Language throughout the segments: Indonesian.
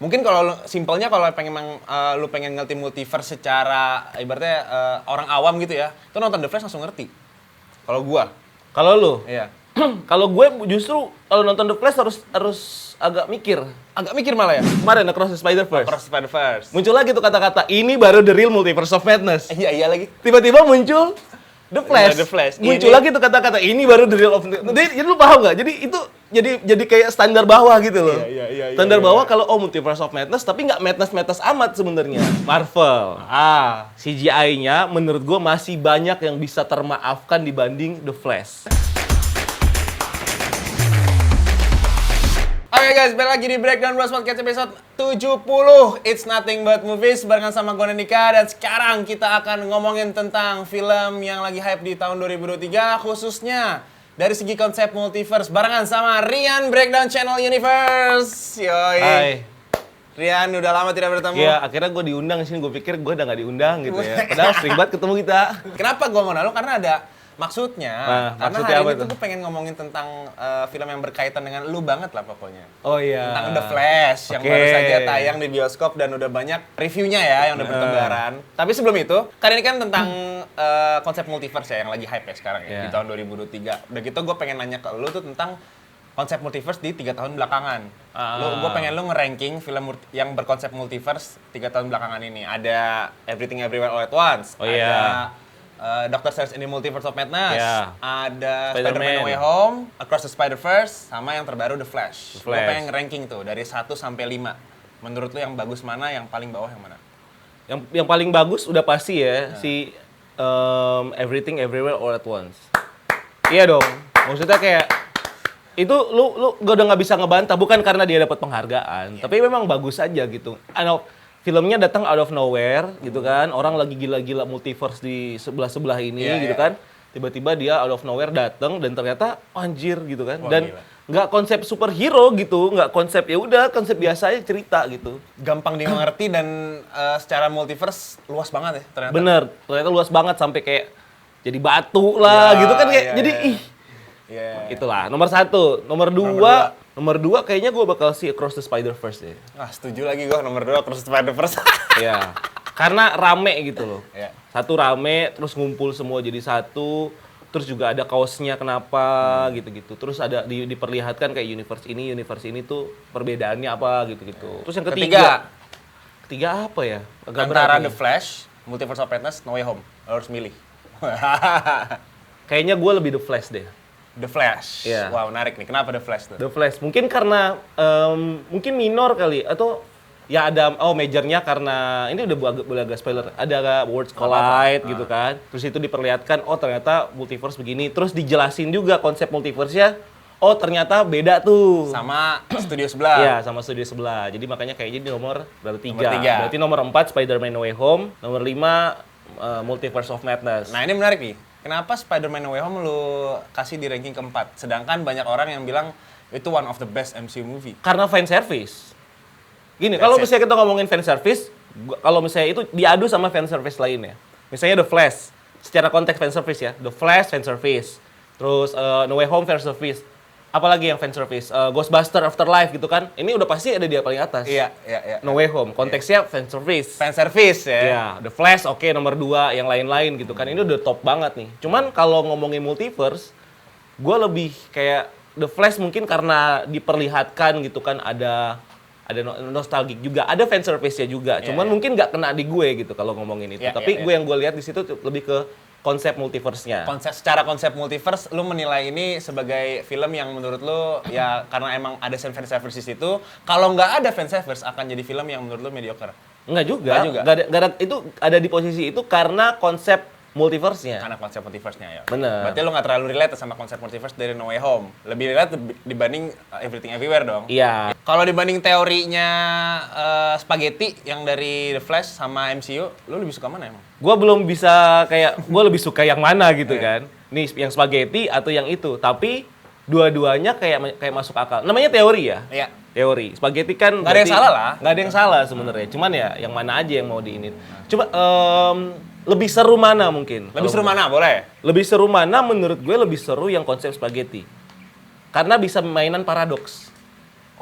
Mungkin kalau simpelnya kalau lu pengen ngerti multiverse secara ibaratnya orang awam gitu ya, tuh nonton The Flash langsung ngerti. Kalau gua. Kalau lu? Iya. Kalau gue justru kalau nonton The Flash harus agak mikir. Agak mikir malah ya. Kemarin Across the Spider-Verse. Across the Spider-Verse. Muncul lagi tuh kata-kata, ini baru the real multiverse of madness. Iya lagi. Tiba-tiba muncul The Flash. Iya, The Flash. Muncul Ini- lagi tuh kata-kata, ini baru the real of jadi lu paham nggak? Jadi itu jadi kayak standar bawah gitu loh. Iya, Standar iya. bawah kalau multiverse of madness, tapi nggak madness amat sebenarnya. Marvel. CGI-nya menurut gua masih banyak yang bisa termaafkan dibanding The Flash. Oke guys, balik lagi di Breakdown Bros Podcast episode 70. It's nothing but movies barengan sama gue Nika. Dan sekarang kita akan ngomongin tentang film yang lagi hype di tahun 2023, khususnya dari segi konsep multiverse barengan sama Rian Breakdown Channel Universe. Yoi. Hai. Rian udah lama tidak bertemu. Iya, akhirnya gue diundang sini. Gue pikir gue udah nggak diundang gitu ya. Padahal sering banget ketemu kita. Kenapa gue ngundang lu? Karena ada maksudnya. Karena maksudnya hari apa ini tuh? tuh gue pengen ngomongin tentang film yang berkaitan dengan lu banget lah pokoknya. Oh iya. Tentang The Flash yang Oke. baru saja tayang di bioskop dan udah banyak reviewnya ya yang udah bertebaran. Tapi sebelum itu, kali ini kan tentang konsep multiverse ya yang lagi hype ya sekarang ya Yeah. di tahun 2023. Udah gitu gue pengen nanya ke lu tuh tentang konsep multiverse di 3 tahun belakangan. Gue pengen lu nge-ranking film yang berkonsep multiverse 3 tahun belakangan ini. Ada Everything Everywhere All at Once. Oh, ada iya. Doctor Strange in the Multiverse of Madness. Yeah. Ada Spider-Man. Spider-Man No Way Home, Across the Spider-Verse, sama yang terbaru The Flash. The Gue Flash. pengen ranking tuh dari 1 sampai 5. Menurut lu yang bagus mana, yang paling bawah yang mana? Yang paling bagus udah pasti ya si Everything Everywhere All at Once. Iya dong. Maksudnya kayak itu lu gak udah nggak bisa ngebantah, bukan karena dia dapat penghargaan, tapi memang bagus aja gitu. Filmnya datang out of nowhere gitu kan, orang lagi gila-gila multiverse di sebelah ini Iya, gitu iya. kan, tiba-tiba dia out of nowhere datang dan ternyata anjir gitu kan, Wah, dan gila. nggak konsep superhero gitu, nggak konsep ya udah konsep biasa aja cerita gitu. Gampang dimengerti dan secara multiverse luas banget ya ternyata. Bener, ternyata luas banget sampai kayak jadi batu lah Ya, gitu kan kayak iya, jadi iya. ih Iya. itulah nomor 1, nomor dua kayaknya gue bakal see Across the Spider-Verse deh. Ah, setuju lagi gue nomor 2 Across the Spider-Verse. Ya, karena rame gitu loh. Iya. Satu rame, terus ngumpul semua jadi satu, terus juga ada kaosnya kenapa gitu-gitu. Terus ada diperlihatkan kayak universe ini tuh perbedaannya apa gitu-gitu. Terus yang ketiga apa ya? Agak Antara berat The nih. Flash, Multiverse of Madness, No Way Home. Lo harus milih. Kayaknya gue lebih The Flash deh. The Flash. Iya. Wah, menarik nih. Kenapa The Flash tuh? The Flash. Mungkin karena mungkin minor kali atau ya ada majornya karena ini udah boleh agak spoiler. Ada Worlds Collide gitu kan. Terus itu diperlihatkan oh ternyata multiverse begini. Terus dijelasin juga konsep multiverse-nya. Oh ternyata beda tuh. Sama studio sebelah. Iya, sama studio sebelah. Jadi makanya kayaknya di nomor berapa? Nomor tiga. Berarti nomor 4 Spider-Man No Way Home, nomor 5 Multiverse of Madness. Nah, ini menarik nih. Kenapa Spider-Man No Way Home lu kasih di ranking keempat? Sedangkan banyak orang yang bilang itu one of the best MCU movie. Karena fan service. Gini, That's kalau it. misalnya kita ngomongin fan service, kalau misalnya itu diadu sama fan service lainnya. Misalnya The Flash, secara konteks fan service ya. The Flash fan service. Terus No Way Home fan service. Apalagi yang fan service? Ghostbuster Afterlife gitu kan. Ini udah pasti ada dia paling atas. Iya. No Way Home, konteksnya fan service. Fan service ya. Ya, The Flash oke nomor 2, yang lain-lain gitu kan. Ini udah top banget nih. Cuman kalau ngomongin multiverse, gue lebih kayak The Flash mungkin karena diperlihatkan gitu kan ada nostalgic juga, ada fan service-nya juga. Cuman mungkin nggak kena di gue gitu kalau ngomongin itu. Iya, Tapi iya, gue yang gue lihat di situ tuh lebih ke konsep multiverse-nya. Secara konsep multiverse, lu menilai ini sebagai film yang menurut lu ya karena emang ada fan service di situ. Kalau nggak ada fan service akan jadi film yang menurut lu mediocre. Enggak juga. Nggak juga. Nggak ada, itu ada di posisi itu karena konsep multiverse-nya. Karena konsep multiverse-nya ya. Bener. Berarti lu nggak terlalu relate sama konsep multiverse dari No Way Home. Lebih relate dibanding Everything Everywhere dong. Iya. Kalau dibanding teorinya Spaghetti yang dari The Flash sama MCU, lu lebih suka mana emang? Gue belum bisa gue lebih suka yang mana gitu Iya. kan. Nih yang spaghetti atau yang itu. Tapi dua-duanya kayak masuk akal. Namanya teori ya. Iya. Teori. Spaghetti kan Nggak ada yang berarti- salah lah. Nggak ada yang salah sebenarnya. Cuman ya yang mana aja yang mau diinin. Coba lebih seru mana mungkin? Lebih seru mana? Boleh? Lebih seru mana menurut gue lebih seru yang konsep spaghetti. Karena bisa mainan paradoks.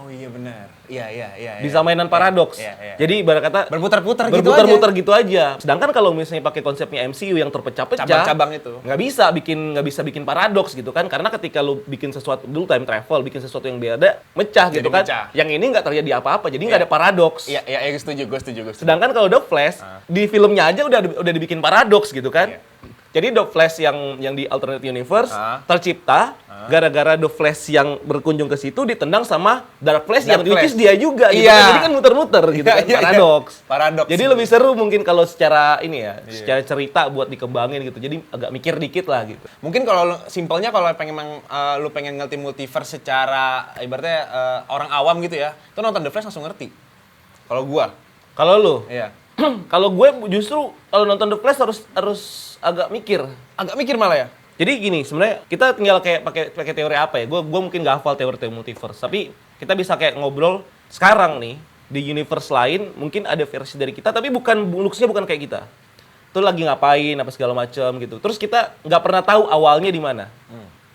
Oh iya benar. Iya. Bisa mainan paradoks. Iya. Jadi ibarat kata Berputar-putar berputar-putar gitu aja. Sedangkan kalau misalnya pakai konsepnya MCU yang terpecah-pecah, cabang-cabang itu. nggak bisa bikin paradoks gitu kan? Karena ketika lu bikin sesuatu dulu time travel, bikin sesuatu yang beda, mecah gitu Jadi kan? mecah. Yang ini nggak terjadi apa-apa, jadi nggak ada paradoks. Iya, gue setuju. Sedangkan kalau The Flash di filmnya aja udah dibikin paradoks gitu kan? Iya. Jadi The Flash yang di alternate universe tercipta gara-gara The Flash yang berkunjung ke situ ditendang sama Dark Flash yang which is dia juga gitu Iya. kan. Jadi kan muter-muter gitu kan, paradoks. Paradoks. Jadi lebih seru mungkin kalau secara ini ya, secara cerita buat dikembangin gitu. Jadi agak mikir dikit lah gitu. Mungkin kalau simpelnya kalau lu pengen ngerti multiverse secara ibaratnya orang awam gitu ya, itu nonton The Flash langsung ngerti. Kalau gua. Kalau lu? Iya. Kalau gue justru kalau nonton The Flash harus agak mikir. Agak mikir malah ya. Jadi gini, sebenarnya kita tinggal kayak pakai teori apa ya? Gue mungkin nggak hafal teori multiverse, tapi kita bisa kayak ngobrol sekarang nih di universe lain mungkin ada versi dari kita, tapi looks-nya bukan kayak kita. Tuh lagi ngapain apa segala macam gitu. Terus kita nggak pernah tahu awalnya di mana,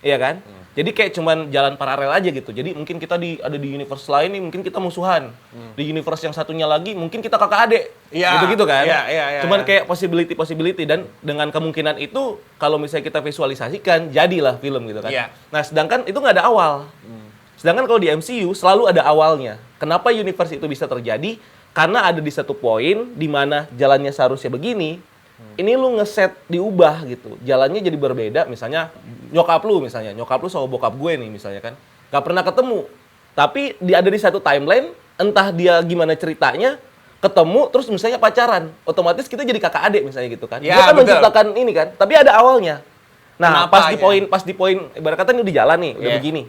iya kan? Jadi kayak cuman jalan paralel aja gitu. Jadi mungkin kita ada di universe lain nih, mungkin kita musuhan. Di universe yang satunya lagi, mungkin kita kakak adik. Iya. Gitu-gitu kan? Iya. Cuman kayak possibility dan dengan kemungkinan itu kalau misalnya kita visualisasikan, jadilah film gitu kan. Iya. Nah, sedangkan itu nggak ada awal. Sedangkan kalau di MCU selalu ada awalnya. Kenapa universe itu bisa terjadi? Karena ada di satu poin di mana jalannya seharusnya begini, ini lu ngeset diubah gitu. Jalannya jadi berbeda, misalnya nyokap lu sama bokap gue nih misalnya kan. Gak pernah ketemu. Tapi dia ada di satu timeline, entah dia gimana ceritanya, ketemu terus misalnya pacaran. Otomatis kita jadi kakak adik misalnya gitu kan. Ya, Dia kan betul. menciptakan ini kan, tapi ada awalnya. Nah, Kenapa pas di poin ibarat kata ini di jalan nih, udah Iya. begini.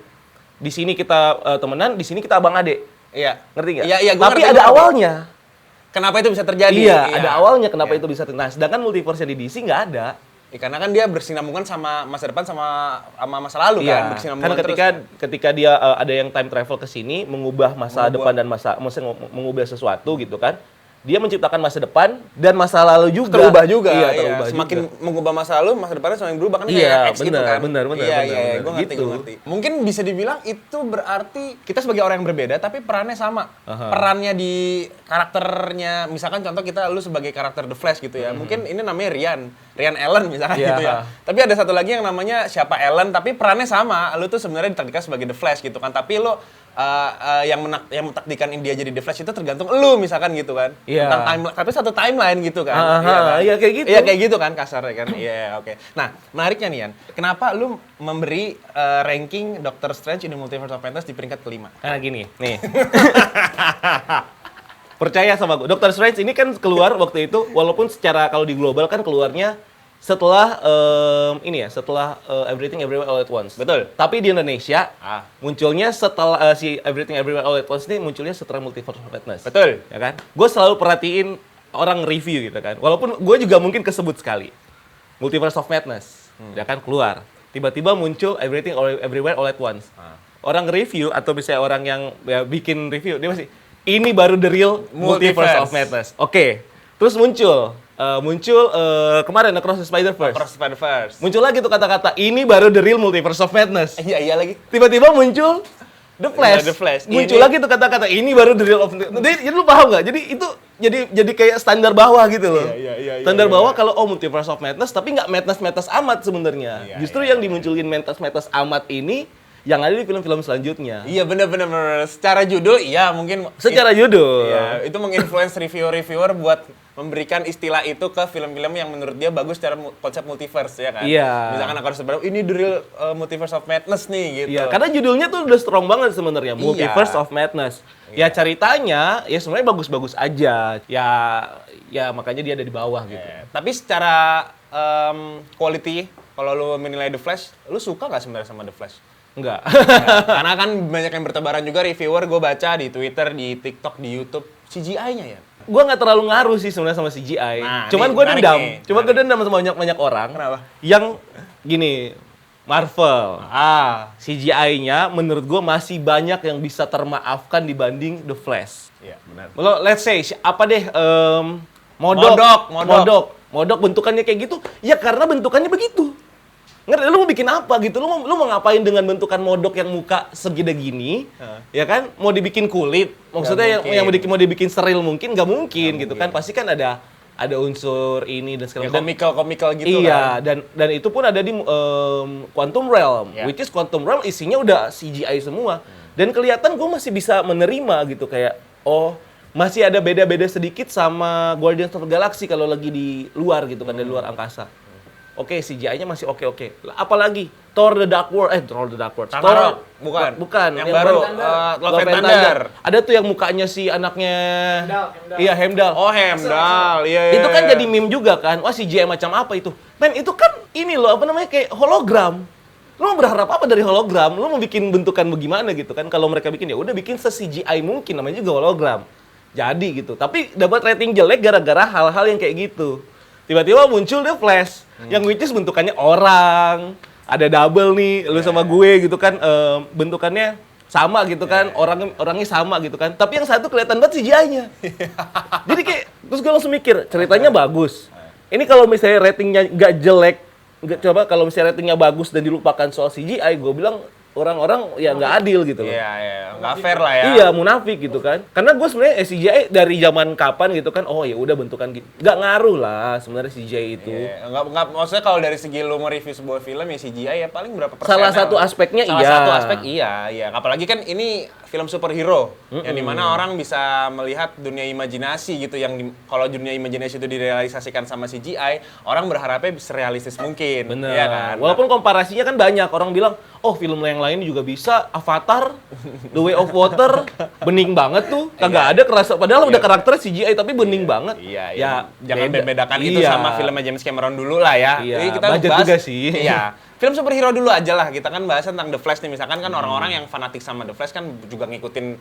Di sini kita temenan, di sini kita abang adik. Iya. Ngerti nggak? Iya, gua Tapi ngerti, ada gua ngerti. awalnya. Kenapa itu bisa terjadi? Iya, ada awalnya kenapa Iya. itu bisa terjadi. Nah, sedangkan multiverse yang di DC nggak ada. Ya, karena kan dia bersinambungan sama masa depan sama masa lalu kan, Iya, bersinambungan kan ketika dia ada yang time travel ke sini, mengubah masa depan dan maksudnya mengubah sesuatu gitu kan. Dia menciptakan masa depan dan masa lalu juga. terubah juga. Iya, Iya. terubah Semakin juga. mengubah masa lalu, masa depannya semakin berubah kan Iya, kayak X gitu benar, kan. benar, Iya, benar, gue ngerti, gitu. gue ngerti. Mungkin bisa dibilang itu berarti kita sebagai orang yang berbeda tapi perannya sama. Perannya di karakternya, misalkan contoh lu sebagai karakter The Flash gitu ya. Mungkin ini namanya Ryan Allen misalkan Iya. gitu ya. Tapi ada satu lagi yang namanya siapa Allen tapi perannya sama. Lu tuh sebenarnya ditakdirkan sebagai The Flash gitu kan. Tapi lu yang mentakdirkan dia jadi The Flash itu tergantung lu misalkan gitu kan. Iya. Tentang timeline, tapi satu timeline gitu kan. Iya, kayak gitu. Iya kayak gitu kan kasarnya kan. Iya, oke. Nah, menariknya nih Yan. Kenapa lu memberi ranking Doctor Strange in the Multiverse of Madness di peringkat kelima? Karena gini, nih. Percaya sama gue. Doctor Strange ini kan keluar waktu itu, walaupun secara kalau di global kan keluarnya setelah setelah Everything Everywhere All at Once. Betul. Tapi di Indonesia munculnya setelah si Everything Everywhere All at Once ini munculnya setelah Multiverse of Madness. Betul. Ya kan? Gue selalu perhatiin orang review gitu kan. Walaupun gue juga mungkin kesebut sekali. Multiverse of Madness. Ya kan keluar. Tiba-tiba muncul Everything Everywhere All at Once. Orang review atau misalnya orang yang ya, bikin review dia masih ini baru the real Multiverse of Madness. Oke. Terus muncul kemarin Across the Spider-Verse. Across the Spider-Verse. Muncul lagi tuh kata-kata ini baru the real Multiverse of Madness. Iya lagi. Tiba-tiba muncul The Flash. The Flash. Muncul lagi tuh kata-kata ini baru the real of jadi lu paham nggak? Jadi itu jadi kayak standar bawah gitu loh. Iya, Standar bawah kalau Multiverse of Madness tapi nggak madness amat sebenarnya. Iya, Justru yang dimunculin madness amat ini yang ada di film-film selanjutnya. Iya bener. Secara judul iya mungkin. Secara judul. Iya, itu menginfluence reviewer buat memberikan istilah itu ke film-film yang menurut dia bagus secara konsep multiverse ya kan. Iya. Misalkan aku harus berapa ini the real Multiverse of Madness nih gitu. Iya, karena judulnya tuh udah strong banget sebenarnya, Multiverse of Madness. Ya ceritanya ya sebenarnya bagus-bagus aja. Ya makanya dia ada di bawah gitu. Tapi secara quality kalau lu menilai The Flash, lu suka nggak sebenarnya sama The Flash? Enggak. Karena kan banyak yang bertebaran juga reviewer gue baca di Twitter, di TikTok, di YouTube CGI-nya ya. Gue nggak terlalu ngaruh sih sebenarnya sama CGI. Nah, Cuman nih, gue menarik dendam. nih, Cuma gue dendam sama banyak orang. Kenapa? Yang gini, Marvel. CGI-nya menurut gue masih banyak yang bisa termaafkan dibanding The Flash. Iya, benar. Lo let's say apa deh Modok. Modok bentukannya kayak gitu. Ya karena bentukannya begitu. Ngerti, lu mau bikin apa gitu? Lu mau ngapain dengan bentukan modok yang muka segede gini? Ya kan? Mau dibikin kulit? Maksudnya yang mau dibikin steril mungkin nggak mungkin gitu kan? Pasti kan ada unsur ini dan segala macam. Komikal gitu Iya, kan. dan itu pun ada di Quantum Realm, Ya. which is Quantum Realm isinya udah CGI semua. Dan kelihatan gue masih bisa menerima gitu kayak, oh masih ada beda-beda sedikit sama Guardians of the Galaxy kalau lagi di luar gitu kan, di luar angkasa. Oke, CGI-nya masih oke. Apalagi Thor the Dark World, Thor the Dark World. Ragnarok, bukan. Bukan. Yang baru, Love and Thunder. Ada tuh yang mukanya si anaknya Iya, Heimdall. Oh, Heimdall. Iya. Itu kan jadi meme juga kan. Wah, CGI macam apa itu? Men, itu kan ini loh, apa namanya, kayak hologram. Lu mau berharap apa dari hologram? Lu mau bikin bentukan bagaimana gitu kan? Kalau mereka bikin ya udah bikin se-CGI mungkin, namanya juga hologram. Jadi gitu. Tapi dapat rating jelek gara-gara hal-hal yang kayak gitu. Tiba-tiba muncul deh Flash, yang which is bentukannya orang, ada double nih, lu sama gue gitu kan, bentukannya sama gitu kan, orangnya sama gitu kan. Tapi yang satu kelihatan banget CGI-nya. Jadi kayak, terus gue langsung mikir, ceritanya bagus. Ini kalau misalnya ratingnya nggak jelek, coba kalau misalnya ratingnya bagus dan dilupakan soal CGI, gue bilang orang-orang ya nggak adil gitu loh. Iya, nggak fair lah ya. Iya, munafik gitu kan. Karena gue sebenarnya CGI dari zaman kapan gitu kan, oh ya udah bentukan gitu. Nggak ngaruh lah sebenarnya CGI itu. Iya, nggak, maksudnya kalau dari segi lu mereview sebuah film ya CGI ya paling berapa persen? Salah satu aspeknya Salah iya. satu aspek iya. Apalagi kan ini film superhero yang dimana orang bisa melihat dunia imajinasi gitu, yang kalau dunia imajinasi itu direalisasikan sama CGI, orang berharapnya serealistis mungkin. Bener. Iya kan? Walaupun komparasinya kan banyak. Orang bilang, oh film yang lain juga bisa. Avatar, The Way of Water, bening banget tuh. Kagak ada kerasa. Padahal udah karakter CGI tapi bening banget. Iya. Ya, Jangan beda. bedakan itu Iya. sama filmnya James Cameron dulu lah ya. Iya, Jadi kita budget bahas, juga sih. Iya. Film superhero dulu aja lah. Kita kan bahas tentang The Flash nih. Misalkan kan orang-orang yang fanatik sama The Flash kan juga ngikutin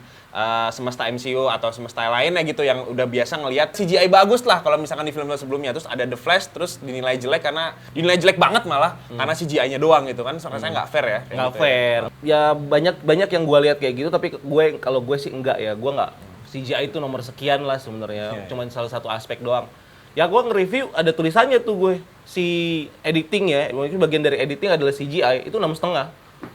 semesta MCU atau semesta lainnya gitu, yang udah biasa ngelihat CGI bagus lah kalau misalkan di film sebelumnya. Terus ada The Flash terus dinilai jelek dinilai jelek banget malah karena CGI-nya doang gitu kan. So, rasanya nggak fair ya. kayak Nggak gitu fair. Ya banyak yang gue lihat kayak gitu, tapi kalau gue sih enggak ya. Gue nggak, CGI itu nomor sekian lah sebenarnya. Cuman salah satu aspek doang. Ya gue nge-review ada tulisannya tuh gue, si editing ya, mungkin bagian dari editing adalah CGI, itu 6,5.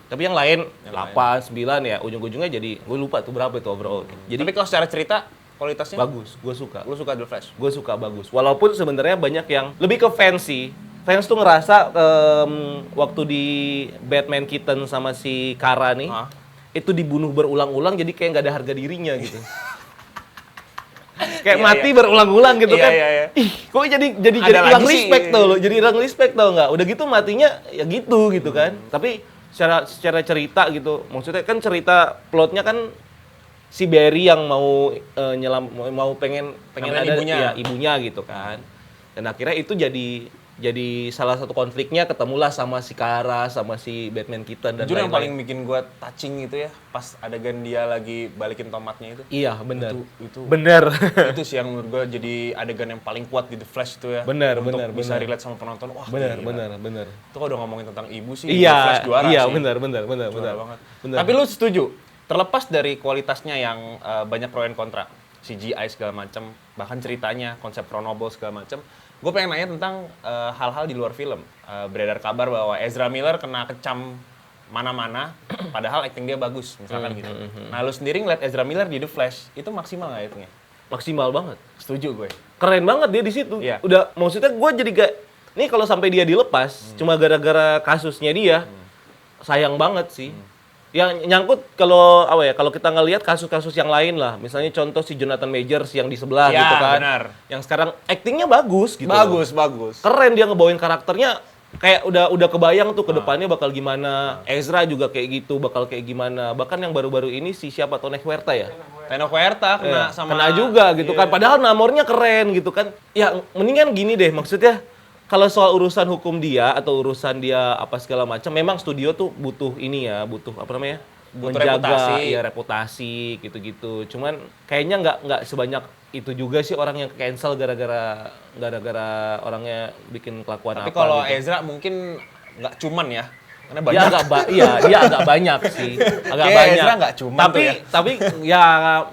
Tapi yang lain 8, 9 ya, ujung-ujungnya jadi, gue lupa tuh berapa itu overall. Jadi Tapi kalau secara cerita kualitasnya bagus, gue suka. lu suka The Flash? Gue suka bagus. Walaupun sebenarnya banyak yang lebih ke fans sih. Fans tuh ngerasa waktu di Batman Keaton sama si Kara nih, itu dibunuh berulang-ulang jadi kayak nggak ada harga dirinya gitu. Kayak Iya, mati iya. berulang-ulang gitu Iya, kan. iya. Ih, kok jadi Ada hilang lagi sih. respect tau lo. Jadi hilang respect tau nggak? Udah gitu matinya ya gitu kan. Tapi secara cerita gitu, maksudnya kan cerita plotnya kan si Barry yang mau pengen Nemenin ada ibunya. ya, ibunya gitu kan. Dan akhirnya itu jadi salah satu konfliknya, ketemulah sama si Kara, sama si Batman Keaton dan Jujur yang paling lain-lain. bikin gua touching itu ya pas adegan dia lagi balikin tomatnya itu. Iya, benar. Itu Benar. itu sih yang menurut gua jadi adegan yang paling kuat di The Flash itu ya. Benar, Untuk benar, bisa benar. relate sama penonton. Wah, Benar. gila. Itu kalau udah ngomongin tentang ibu sih, The Iya, Flash juara iya, sih. benar. Juara banget. Benar. Tapi lu setuju? Terlepas dari kualitasnya yang banyak pro and kontra, CGI segala macam, bahkan ceritanya, konsep chronobol segala macam, gue pengen nanya tentang hal-hal di luar film. Beredar kabar bahwa Ezra Miller kena kecam mana-mana, padahal acting dia bagus, misalkan gitu. Nah, lu sendiri ngeliat Ezra Miller di The Flash, itu maksimal nggak actingnya? Maksimal banget. Setuju gue. Keren banget dia di situ. Iya. Udah, maksudnya gue jadi gak, nih kalau sampai dia dilepas, cuma gara-gara kasusnya dia, sayang banget sih. Yang nyangkut kalau kita ngelihat kasus-kasus yang lain lah, misalnya contoh si Jonathan Majors yang di sebelah Ya, gitu kan, benar. yang sekarang actingnya bagus gitu. Bagus. Keren dia ngebawain karakternya, kayak udah kebayang tuh ke depannya bakal gimana. Ezra juga kayak gitu, bakal kayak gimana. Bahkan yang baru-baru ini si siapa, Tony Huerta ya? Teno Huerta Iya, kena sama kena juga gitu kan. Padahal namornya keren gitu kan. Ya mendingan gini deh, maksudnya kalau soal urusan hukum dia atau urusan dia apa segala macam, memang studio tuh butuh ini ya, butuh apa namanya? Butuh menjaga reputasi. ya reputasi gitu-gitu. Cuman kayaknya nggak sebanyak itu juga sih orang yang cancel gara-gara orangnya bikin kelakuan Tapi apa kalau gitu. Ezra mungkin nggak cuman ya, karena Dia banyak. dia agak banyak sih, agak Kayak banyak. Ezra nggak cuman tapi tuh ya. tapi ya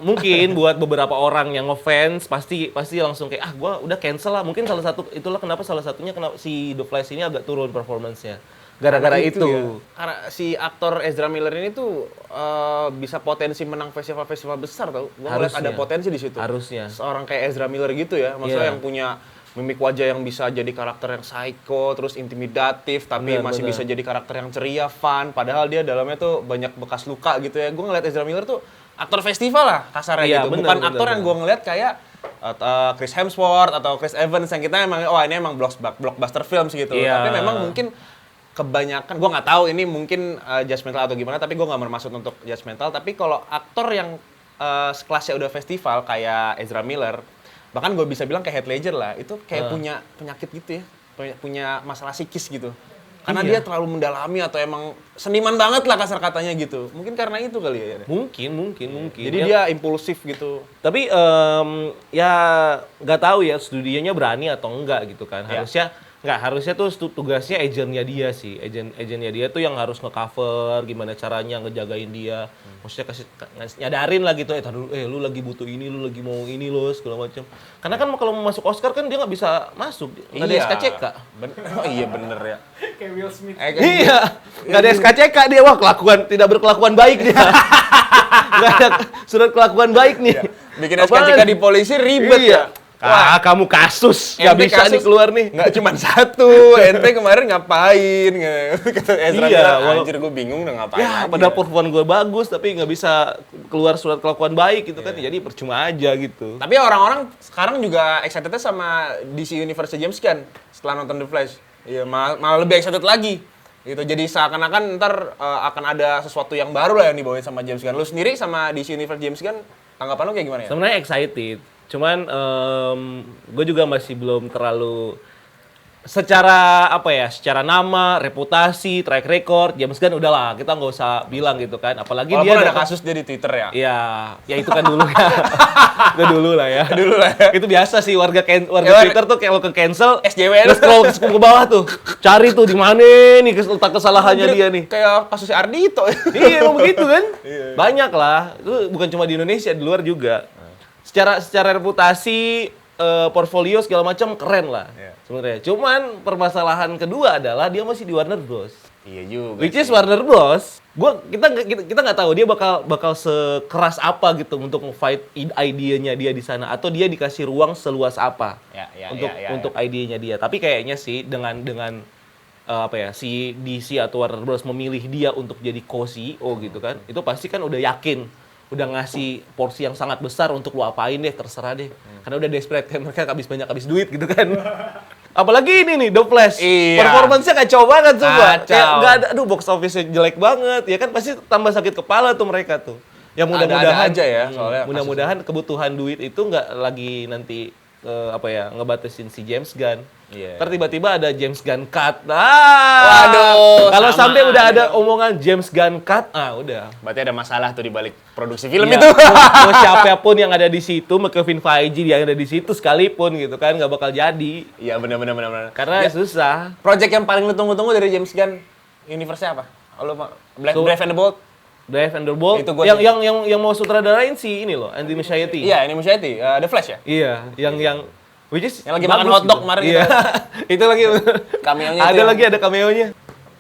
mungkin buat beberapa orang yang ngefans pasti langsung kayak gua udah cancel lah. Mungkin salah satunya kenapa si The Flash ini agak turun performance-nya. gara-gara Karena itu. ya. Karena si aktor Ezra Miller ini tuh bisa potensi menang festival-festival besar tau. Gue ngeliat Harusnya. ada potensi di situ. Harusnya. Seorang kayak Ezra Miller gitu ya, maksudnya Iya. yang punya mimik wajah yang bisa jadi karakter yang psycho, terus intimidatif, tapi Bener, masih bener. bisa jadi karakter yang ceria, fun. Padahal dia dalamnya tuh banyak bekas luka gitu ya. Gue ngeliat Ezra Miller tuh aktor festival lah kasarnya Iya, gitu. bener, Bukan bener, aktor yang bener. gue ngeliat kayak Chris Hemsworth atau Chris Evans yang kita emang ini emang blockbuster films gitu. Iya. Tapi memang mungkin kebanyakan gue nggak tahu ini mungkin judgmental atau gimana, tapi gue nggak bermaksud untuk judgmental. Tapi kalau aktor yang sekelasnya udah festival kayak Ezra Miller, bahkan gue bisa bilang kayak Heath Ledger lah, itu kayak punya penyakit gitu ya, punya masalah psikis gitu. Karena Iya. dia terlalu mendalami atau emang seniman banget lah kasar katanya gitu. Mungkin karena itu kali ya. Mungkin. Jadi Ya, dia impulsif gitu. tapi ya nggak tahu ya studionya berani atau enggak gitu kan. Ya. Harusnya tuh tugasnya agennya dia sih. Agennya dia tuh yang harus nge-cover gimana caranya ngejagain dia. Maksudnya nyadarin lah gitu, lu lagi butuh ini, lu lagi mau ini lo segala macam. Karena kan kalau mau masuk Oscar kan dia nggak bisa masuk, nggak ada SKCK. Oh iya bener ya. Kayak Will Smith. Iya, nggak ada SKCK dia, wah tidak berkelakuan baik dia. Nggak ada surat kelakuan baik nih. Bikin SKCK di polisi ribet Iya. ya. Wah, kamu kasus, nggak Ente bisa nih kasus keluar nih. Nggak cuma satu, ente kemarin ngapain? Kata Ezra Iya, bilang, anjir gue bingung udah ngapain Ya, lagi padahal ya." performa gue bagus, tapi nggak bisa keluar surat kelakuan baik gitu kan, jadi percuma aja gitu. Tapi orang-orang sekarang juga excitednya sama DC Universe James Gunn setelah nonton The Flash. Iya, malah lebih excited lagi. Gitu. Jadi seakan-akan ntar akan ada sesuatu yang baru lah yang dibawain sama James Gunn. Lu sendiri sama DC Universe James Gunn, tanggapan lu kayak gimana ya? Sebenarnya excited, cuman gue juga masih belum terlalu secara secara nama, reputasi, track record, James Gunn udahlah kita nggak usah bilang gitu kan, apalagi Walaupun dia ada kasus dia di Twitter ya. Iya, ya itu kan dulu ya. Itu dulu lah ya. Dulu lah ya. Itu biasa sih warga Ya, Twitter tuh kalau ke cancel, SJW terus scroll ke bawah tuh, cari tuh di mana nih letak kesalahannya dia nih. Kayak kasus Ardito. Iya, emang begitu kan? Iya. Banyak lah. Itu bukan cuma di Indonesia, di luar juga. Secara reputasi, portfolio segala macam keren lah. Iya. Sebenarnya. Cuman permasalahan kedua adalah dia masih di Warner Bros. Iya juga. Which is Warner Bros. Kita nggak tahu dia bakal sekeras apa gitu untuk nge-fight idenya dia di sana, atau dia dikasih ruang seluas apa untuk idenya dia. Tapi kayaknya sih dengan si DC atau Warner Bros memilih dia untuk jadi co-CEO gitu kan, itu pasti kan udah yakin, udah ngasih porsi yang sangat besar untuk lu apain deh, terserah deh. Karena udah desperate kan, mereka habis duit gitu kan. Apalagi ini nih, The Flash. Iya. Performance-nya kacau banget semua. Kacau. Kayak nggak ada, bokс office-nya jelek banget. Ya kan pasti tambah sakit kepala tuh mereka tuh. Ya mudah-mudahan Ada-ada aja ya, soalnya mudah-mudahan kebutuhan duit itu nggak lagi nanti ngebatasin si James Gunn. Iya. Ntar tiba-tiba ada James Gunn cut. Waduh, Kalau sama sampai udah aja. ada omongan James Gunn cut, udah. Berarti ada masalah tuh di balik produksi film Iya. itu. Mau siapapun yang ada di situ, mau Kevin Feige yang ada di situ sekalipun gitu kan, nggak bakal jadi. Iya benar. Karena susah. Project yang paling lu tunggu-tunggu dari James Gunn universe-nya apa? Lu Brave and the Bold? Brave and the Bold. Itu gua yang mau sutradarain si ini loh, Andy Muschietti. Iya, ini Muschietti, The Flash ya? Iya, yang which is Yang lagi makan bagus hotdog gitu. kemarin Iya. Itu lagi Cameo-nya itu ada yang- lagi ada cameo-nya.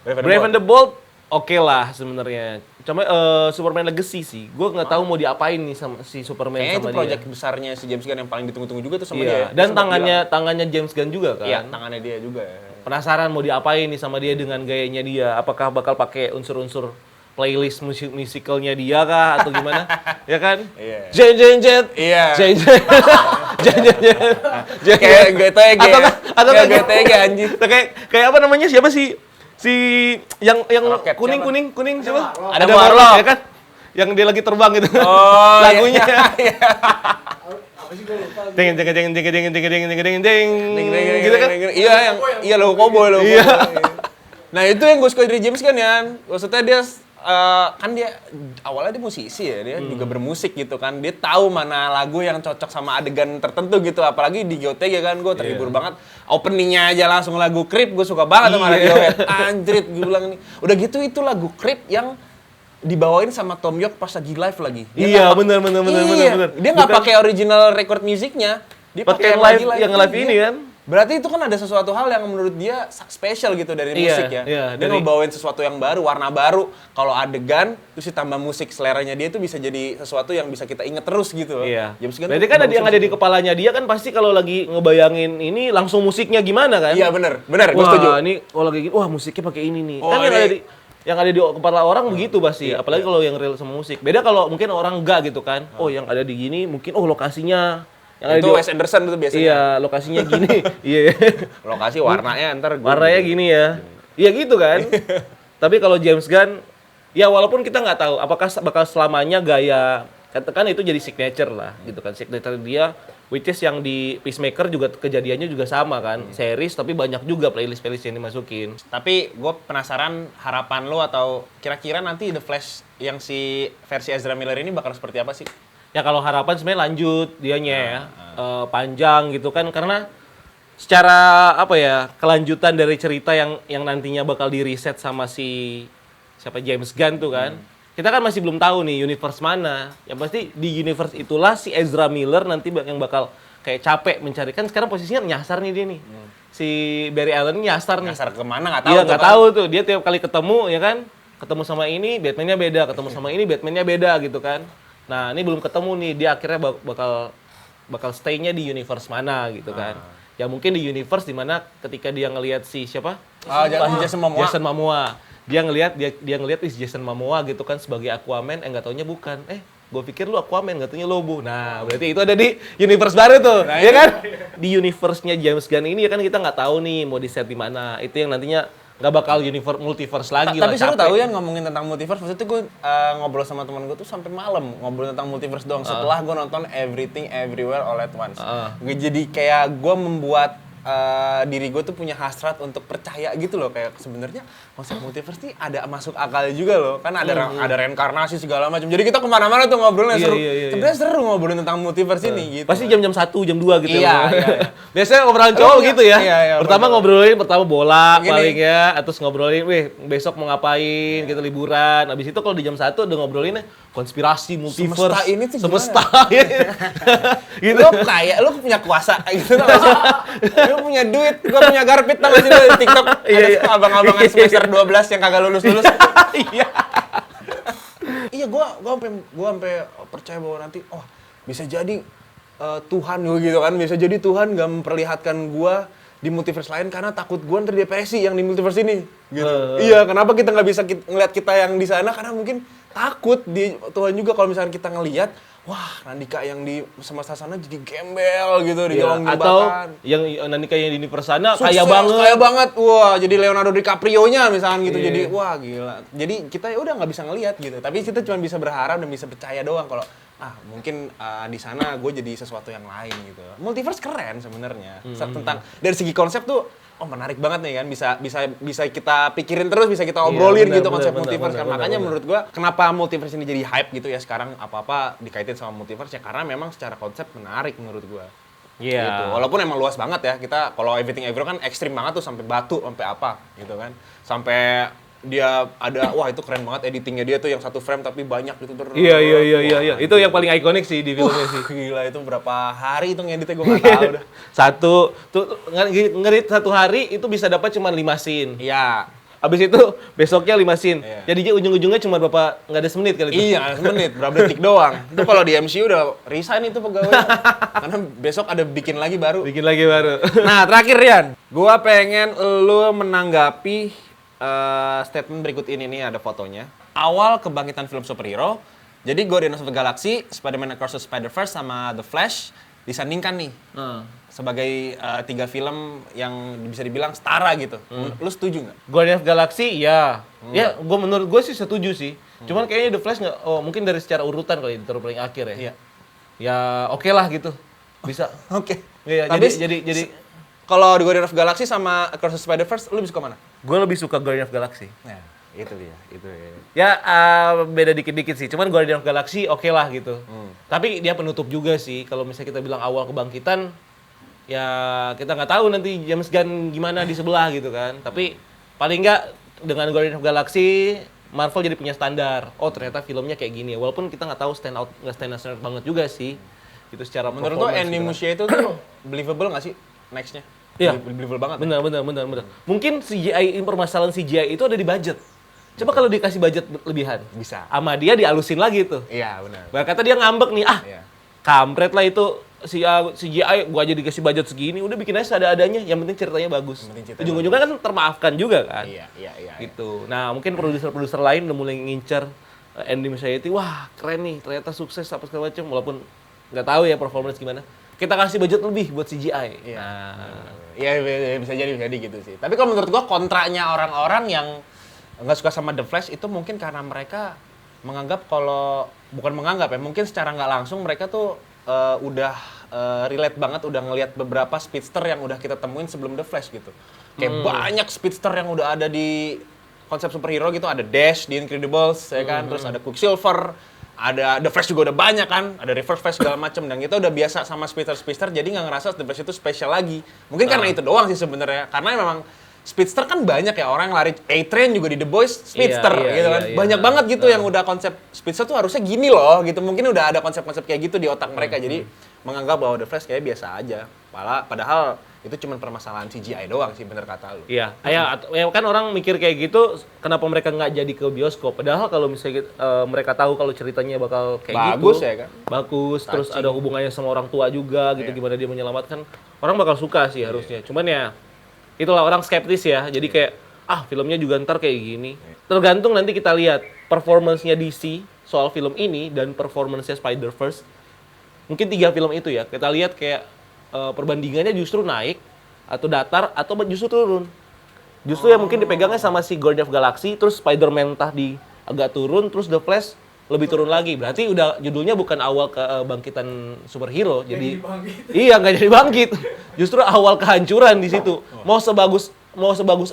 Brave and the Bold oke lah sebenarnya. Cuma Superman Legacy sih. Gue nggak tahu mau diapain nih sama si Superman Kayaknya itu sama project dia. besarnya si James Gunn yang paling ditunggu-tunggu juga tuh sama Iya. dia. Dia Dan sempat tangannya James Gunn juga kan. bilang. Iya, tangannya dia juga ya. Penasaran mau diapain nih sama dia dengan gayanya dia. Apakah bakal pakai unsur-unsur playlist musicalnya dia kah atau gimana? Ya kan? Iya. Jet. Iya. Jet. Kayak GTG. Atau kayak GTG anjir. Kayak apa namanya? Siapa sih? Si yang Rocket, kuning siapa? Ada Marlock, Marlock. ya kan? Yang dia lagi terbang gitu. Oh, Lagunya. iya. Apa sih gue lupa. Ding gitu kan? Iya logo cowboy logo. Iya. Nah, itu yang gue suka dari James Gunn ya. Maksudnya dia kan dia awalnya dia musisi ya, dia juga bermusik gitu kan. Dia tahu mana lagu yang cocok sama adegan tertentu gitu. Apalagi di GOTG kan gue terhibur banget. Openingnya aja langsung lagu Creep, gue suka banget sama Radiohead. Anjrit, gue bilang nih. Udah gitu itu lagu Creep yang dibawain sama Tom York pas lagi live lagi. Iya, benar. Dia nggak pakai original record musiknya. Dia Pakai yang live lagi yang live ini Iya. kan. Berarti itu kan ada sesuatu hal yang menurut dia spesial gitu dari musik ya. Iya, Dia ngebawain sesuatu yang baru, warna baru. Kalau adegan, terus ditambah musik seleranya dia itu bisa jadi sesuatu yang bisa kita inget terus gitu. Iya. James Gunn Berarti tuh kan ada yang bagus ada di gitu. kepalanya dia kan pasti kalau lagi ngebayangin ini langsung musiknya gimana kan? Iya bener, gue Wah, setuju. ini kalau lagi gini, wah musiknya pakai ini nih. Oh, Kan yang ini- ada di kepala orang begitu pasti, apalagi kalau yang real sama musik. Beda kalau mungkin orang enggak gitu kan. Oh, yang ada di gini mungkin lokasinya yang ada Itu di Wes Anderson itu biasanya. Iya, lokasinya gini. Iya. Lokasi warnanya ntar gua Warnanya gitu. gini ya. Iya gitu kan. Tapi kalau James Gunn, ya walaupun kita nggak tahu apakah bakal selamanya gaya, katakan itu jadi signature lah, gitu kan. Signature dia, which is yang di Peacemaker juga kejadiannya juga sama kan. Series tapi banyak juga playlist yang dimasukin. Tapi gue penasaran harapan lo atau kira-kira nanti The Flash yang si versi Ezra Miller ini bakal seperti apa sih? Ya kalau harapan sebenarnya lanjut dianya ya. Panjang gitu kan, karena secara apa ya, kelanjutan dari cerita yang nantinya bakal di reset sama si siapa James Gunn tuh kan. Kita kan masih belum tahu nih universe mana. Yang pasti di universe itulah si Ezra Miller nanti yang bakal kayak capek mencari, kan sekarang posisinya nyasar nih dia nih. Si Barry Allen nyasar nih. Nyasar kemana nggak tahu. Iya tuh nggak kan. tahu tuh, dia tiap kali ketemu ya kan, ketemu sama ini Batman-nya beda, ketemu sama ini Batman-nya beda gitu kan. Nah ini belum ketemu nih, dia akhirnya bakal stay-nya di universe mana gitu kan. Ya mungkin di universe dimana ketika dia ngelihat si siapa? Jason Momoa. Jason Momoa. Dia ngelihat Jason Momoa gitu kan sebagai Aquaman, nggak taunya bukan. Gue pikir lu Aquaman, nggak taunya Lobo. Nah, berarti itu ada di universe baru tuh, Nah, ya kan? Di universe-nya James Gunn ini ya kan kita nggak tahu nih mau di set di mana. Itu yang nantinya nggak bakal multiverse lagi lah. Tapi seru capek. tahu ya ngomongin tentang multiverse. Waktu itu gue ngobrol sama teman gue tuh sampai malam ngobrol tentang multiverse doang. Setelah gue nonton Everything Everywhere All at Once. Jadi kayak gue membuat diri gue tuh punya hasrat untuk percaya gitu loh, kayak sebenarnya konsep multiverse nih ada masuk akal juga loh, kan ada reinkarnasi segala macam. Jadi kita kemana-mana tuh ngobrolnya Iya, seru. iya. Sebenarnya seru ngobrolin tentang multiverse ini gitu. Pasti jam-jam 1, jam 2 gitu. Iya, ya. iya. Biasanya ngobrolan cowok Iya, gitu ya. iya, pertama betul. bola Gini. paling ya, terus ngobrolin, besok mau ngapain, gitu liburan. Habis itu kalau di jam 1 udah ngobrolinnya konspirasi, multiverse. Semesta ini tuh gimana? semesta. gitu. Lo kayak lo punya kuasa gitu tau gak sih? Lo punya duit, gue punya garpit tau gak sih lo di TikTok Iya, iya. ada abang-abangan semester 12 yang kagak lulus-lulus. Iya. Iya, gue sampai percaya bahwa nanti bisa jadi Tuhan gitu kan, bisa jadi Tuhan gak memperlihatkan gue di multiverse lain karena takut gue ntar depresi yang di multiverse ini gitu. Iya, kenapa kita nggak bisa ngeliat kita yang di sana, karena mungkin takut di Tuhan juga kalau misalnya kita ngelihat wah Nandika yang di semesta sana jadi gembel gitu di Iya, kolong atau jembatan. yang nanti kayak di universe sana Sukses, kaya banget. kaya banget. Wah, jadi Leonardo DiCaprio-nya misalkan gitu. Iya. Jadi wah gila. Jadi kita ya udah nggak bisa ngelihat gitu. Tapi kita cuma bisa berharap dan bisa percaya doang kalau mungkin di sana gue jadi sesuatu yang lain gitu. Multiverse keren sebenarnya. Tentang dari segi konsep tuh menarik banget nih kan, bisa kita pikirin terus, bisa kita obrolin benar, gitu konsep benar, multiverse benar, kan. benar, Makanya benar. menurut gua kenapa multiverse ini jadi hype gitu ya sekarang, apa-apa dikaitin sama multiverse ya karena memang secara konsep menarik menurut gua. Iya. Gitu. Walaupun emang luas banget ya, kita kalau Everything Everywhere kan ekstrim banget tuh, sampai batu, sampai apa gitu kan. Sampai dia ada, wah itu keren banget editingnya dia tuh yang satu frame tapi banyak gitu. Iya. Itu yang paling ikonik sih di filmnya sih. Gila, itu berapa hari itu ngeditnya gue gak tau dah. Ngerit 1 hari itu bisa dapat cuma 5 scene. Iya. Abis itu besoknya 5 scene. Iya. Jadinya ujung-ujungnya cuma nggak ada semenit kali itu. Iya, semenit, berapa detik doang. Itu kalau di MCU udah resign itu pegawainya. Karena besok ada bikin lagi baru. Bikin lagi baru. Nah, terakhir Rian, gua pengen lu menanggapi statement berikut ini nih, ada fotonya. Awal kebangkitan film superhero, jadi Guardians of the Galaxy, Spider-Man Across the Spider-Verse sama The Flash disandingkan nih sebagai 3 film yang bisa dibilang setara gitu. Lu setuju nggak? Guardians of the Galaxy, ya. Ya, menurut gue sih setuju sih. Cuman kayaknya The Flash nggak, mungkin dari secara urutan kali ditaruh paling akhir ya. Iya. Ya oke lah gitu. Bisa. Oke. Iya, Tapi jadi kalau di Guardians of the Galaxy sama Across the Spider-Verse, lu lebih suka mana? gue lebih suka Guardians of the Galaxy. Nah, itu dia. Ya beda dikit-dikit sih, cuman Guardians of the Galaxy oke lah gitu. Tapi dia penutup juga sih, kalau misalnya kita bilang awal kebangkitan, ya kita nggak tahu nanti James Gunn gimana di sebelah gitu kan. Tapi paling nggak dengan Guardians of the Galaxy, Marvel jadi punya standar. Oh ternyata filmnya kayak gini ya, walaupun kita nggak tahu nggak stand out banget juga sih. Gitu secara Menurut lo performance Andy gitu kan. Muschietti itu tuh believable nggak sih next-nya? Iya. Believable banget. Benar. Mungkin permasalahan CGI itu ada di budget. Coba kalau dikasih budget lebihan. Bisa. Sama dia dialusin lagi tuh. Iya, benar. Kata dia ngambek nih, Iya. kampret lah itu CGI, gua aja dikasih budget segini, udah bikin aja seadanya. Yang penting ceritanya bagus. Ujung-ujungnya kan termaafkan juga kan. Iya. Gitu. Nah, mungkin produser-produser lain udah mulai ngincer Andy Muschietti, wah keren nih, ternyata sukses apa segala macam, walaupun nggak tahu ya performance gimana. Kita kasih budget lebih buat CGI. Iya. Nah, Iya, bisa jadi gitu sih. Tapi kalau menurut gua kontraknya orang-orang yang nggak suka sama The Flash itu mungkin karena mereka menganggap mungkin secara nggak langsung mereka tuh udah relate banget, udah ngelihat beberapa speedster yang udah kita temuin sebelum The Flash gitu. Kayak banyak speedster yang udah ada di konsep superhero gitu, ada Dash di Incredibles, ya kan, terus ada Quicksilver, ada The Flash juga udah banyak kan, ada Reverse Flash segala macem, dan kita udah biasa sama speedster, jadi nggak ngerasa The Flash itu spesial lagi. Mungkin karena itu doang sih sebenarnya, karena memang speedster kan banyak ya, orang yang lari A-Train juga di The Boys speedster gitu kan. Banyak banget gitu yang udah konsep speedster tuh harusnya gini loh gitu. Mungkin udah ada konsep-konsep kayak gitu di otak mereka. Jadi menganggap bahwa The Flash kayak biasa aja. Padahal itu cuma permasalahan CGI doang sih, bener kata lu. iya, ya kan orang mikir kayak gitu, kenapa mereka nggak jadi ke bioskop? Padahal kalau misalnya mereka tahu kalau ceritanya bakal kayak Bagus gitu, ya kan? bagus, terus ada hubungannya sama orang tua juga gitu, gimana dia menyelamatkan, orang bakal suka sih harusnya. Cuman ya itulah orang skeptis ya, jadi kayak filmnya juga ntar kayak gini. Tergantung nanti kita lihat performance-nya DC soal film ini dan performance-nya Spider-Verse. Mungkin 3 film itu ya, kita lihat kayak perbandingannya justru naik atau datar atau justru turun. Justru yang mungkin dipegangnya sama si Guardian of Galaxy, terus Spider-Man entah di agak turun, terus The Flash lebih turun lagi. Berarti udah judulnya bukan awal kebangkitan superhero, jadi iya nggak jadi bangkit. Justru awal kehancuran di situ. Mau sebagus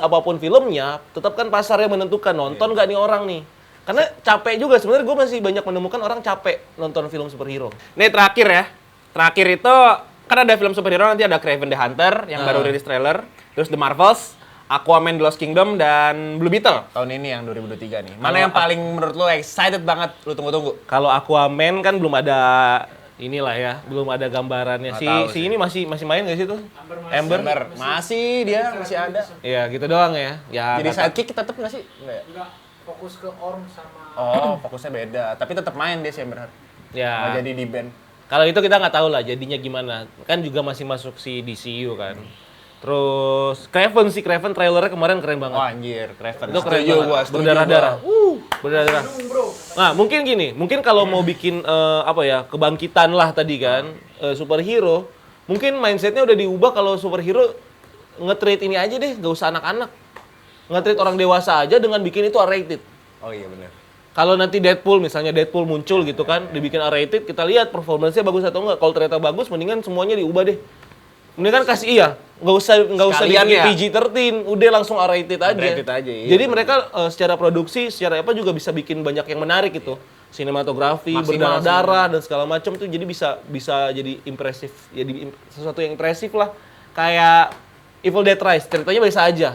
apapun filmnya, tetap kan pasar yang menentukan nonton nggak nih orang nih. Karena capek juga sebenarnya, gue masih banyak menemukan orang capek nonton film superhero. Nih terakhir ya. Terakhir itu kan ada film superhero, nanti ada Kraven the Hunter yang baru rilis trailer, terus The Marvels, Aquaman The Lost Kingdom, dan Blue Beetle tahun ini yang 2023 nih. Mana yang paling menurut lo excited banget lu tunggu-tunggu? Kalau Aquaman kan belum ada inilah ya, belum ada gambarannya. Si ini masih main nggak sih tuh? Amber. Masih ada. Iya, gitu doang ya. Ya Jadi sidekick tetep nggak sih? Nggak ya? Enggak, fokus ke Orm sama Oh, fokusnya beda. Tapi tetap main dia sih Amber Heard. ya. Nggak jadi di band. Kalau itu kita nggak tahu lah jadinya gimana. Kan juga masih masuk si DCU kan. Terus Kraven trailernya kemarin keren banget. Wah anjir, Kraven. Itu keren Setuju banget. gua, setuju Berdarah-darah. gua. Berdarah-darah. Nah, mungkin gini, mungkin kalau mau bikin kebangkitan lah tadi kan, superhero, mungkin mindsetnya udah diubah kalau superhero nge-treat ini aja deh, nggak usah anak-anak. Nge-treat orang dewasa aja dengan bikin itu R-rated. Oh iya benar. Kalau nanti Deadpool muncul gitu kan, dibikin R-rated, kita lihat performance-nya bagus atau enggak. Kalau ternyata bagus, mendingan semuanya diubah deh. Mendingan kasih nggak usah Sekalian dibikin ya? PG-13, udah langsung R-rated aja. R-rated aja, iya, Jadi bener. mereka secara produksi, secara apa juga bisa bikin banyak yang menarik gitu. Sinematografi, Maksimal berdarah-darah dan segala macam tuh jadi bisa jadi impresif, jadi sesuatu yang impresif lah. Kayak Evil Dead Rise, ceritanya biasa aja.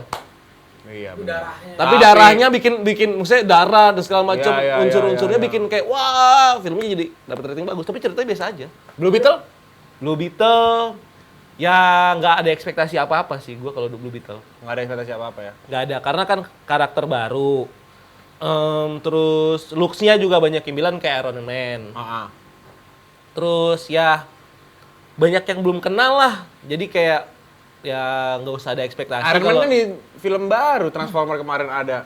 Iya benar. Tapi darahnya bikin maksudnya darah dan segala macam Iya, unsur-unsurnya iya. bikin kayak wah, filmnya jadi dapat rating bagus, tapi ceritanya biasa aja. Blue Beetle? Blue Beetle ya nggak ada ekspektasi apa-apa sih gua kalau Blue Beetle. Nggak ada ekspektasi apa-apa ya. Nggak ada, karena kan karakter baru. Terus looks-nya juga banyak yang bilang kayak Iron Man. Terus ya banyak yang belum kenal lah. Jadi kayak ya nggak usah ada ekspektasi. Iron Man kalau- kan di film baru Transformer kemarin ada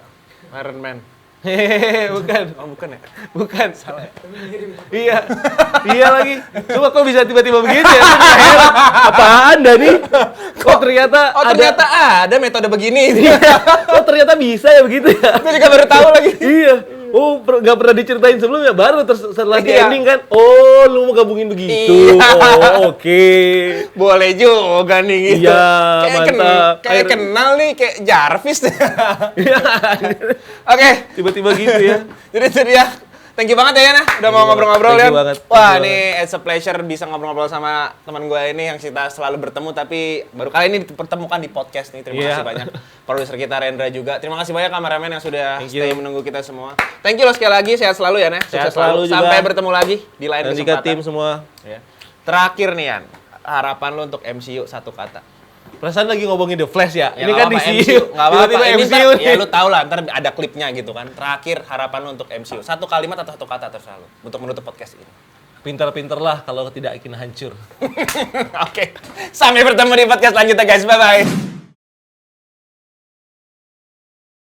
Iron Man. Hehehe, bukan. Oh bukan ya? Bukan. Salah. Iya. Iya lagi. Coba kok bisa tiba-tiba begitu ya? Aku juga heran. Apaan dah nih? Kok ternyata Oh ternyata ada metode begini. Oh ternyata bisa ya begitu ya? Aku juga baru tahu lagi. Iya. Oh, nggak pernah diceritain sebelumnya, baru setelah di Iya. ending kan, oh lu mau gabungin begitu. Iya. Oh, oke. Boleh juga nih gitu. Iya, Kayak mantap. kayak kenal nih kayak Jarvis. Iya. Oke, Tiba-tiba gitu ya. jadi itu dia. Thank you banget ya Yana, udah mau ngobrol-ngobrol Thank ya. you banget. Wah, Thank you ini it's a pleasure bisa ngobrol-ngobrol sama teman gue ini yang kita selalu bertemu tapi baru kali ini dipertemukan di podcast nih. Terima Iya. kasih banyak. Produser kita Rendra juga. Terima kasih banyak kameramen yang sudah Thank you. stay menunggu kita semua. Thank you loh sekali lagi, sehat selalu ya, Nek. Sehat Sukses selalu. selalu juga. Sampai bertemu lagi di lain Dan juga kesempatan. tim semua. Ya. Terakhir nih Yan, harapan lo untuk MCU satu kata. Perasaan lagi ngomongin The Flash ya. Ya, ini kan di MCU. Nggak apa-apa. Tiba-tiba Ini MCU ntar, nih. ya lu tau lah, ntar ada klipnya gitu kan. Terakhir harapan lu untuk MCU. Satu kalimat atau satu kata terserah lu untuk menutup podcast ini. Pintar-pintar lah kalau tidak ingin hancur. Oke. Sampai bertemu di podcast selanjutnya guys. Bye-bye.